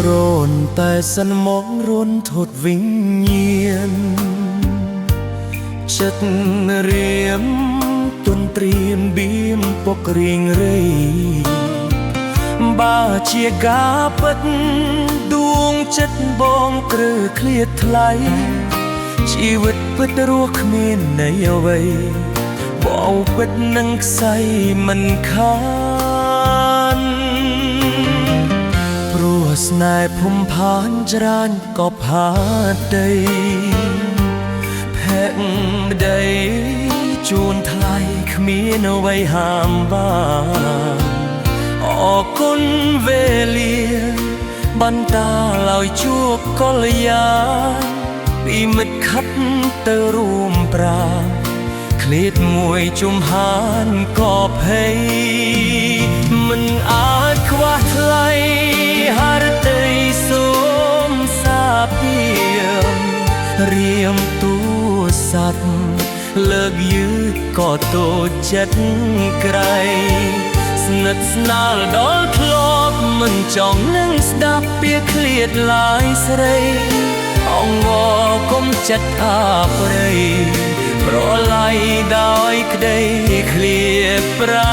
rồn tại sân móng rôn thột vinh nhiên chất riêm tuần triềm biếm bọc riêng rây bà chia cá bất đuông chất bong cử khliệt thayชีวิตពិតរស់គ្មានន័យអ្វីបោពិតនឹងខ្សែមិនខានព្រោះស្នេហ៍ភុំផានច្រើនក៏ផាតដីភែកដីជួនថ្លៃគ្មានអ្វីហាមបានអរគុណវេលាបន្តាឲ្យជួបកល្យាពីមិត្តខិតទៅរួមប្រាឃ្លាតមួយជុំហានក៏ភ័យមិនអាចខ្វះថ្លៃហារតីសូមសាពីរៀមទូស័ព្ទលើកយឺក៏តូចចិត្តក្រៃស្និទ្ធស្នាលដល់ធ្លាប់មិនចង់នឹងស្ដាប់ពាក្យឃ្លាតឡាយស្រីអង្វរគុំចិត្តអាប្រៃប្រឡ័យដោយក្តីឃ្លាប្រា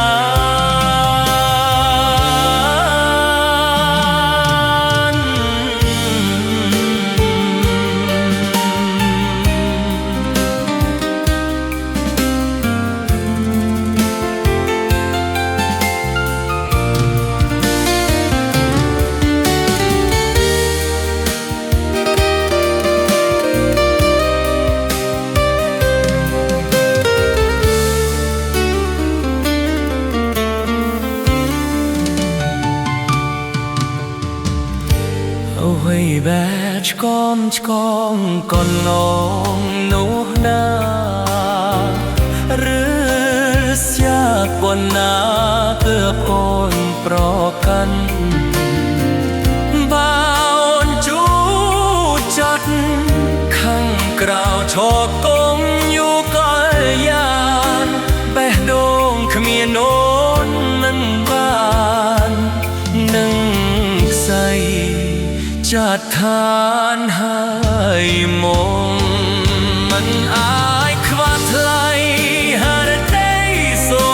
បែឆ្កំកនឡងនោះណាឬស្យាប៉ុណ្ណាទើបអូនប្រកាន់បើអូនជួចាត់ខាងក្រៅឈរកងយូកលយានបេះដូងគ្មានអូនមិនបាននឹងខ្សែចាត់ឋានហើយមកមិនអាចខ្វះថ្លៃហារតីសូ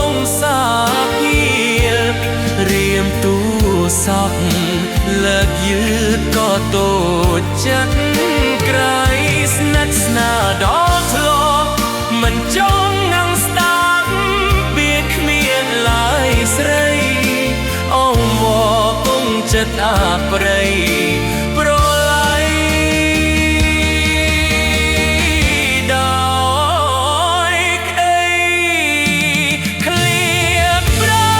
មសាពីរៀមទូស័ព្ទលើកយឺតក៏តូចចិត្តក្រៃស្និទ្ធស្នាលដល់ធ្លាប់មិនចង់នឹងស្ដាប់ពាក្យគ្មានឡើយស្រីអង្វរគង់ចិត្តអាប្រៃប្រឡ័យដោយក្តីឃ្លាតប្រា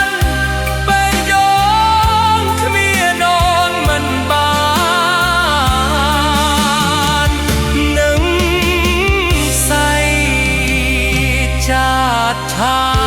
នបេះដូងគ្មានអូនមិនបាននឹងស្អីចាត់ថា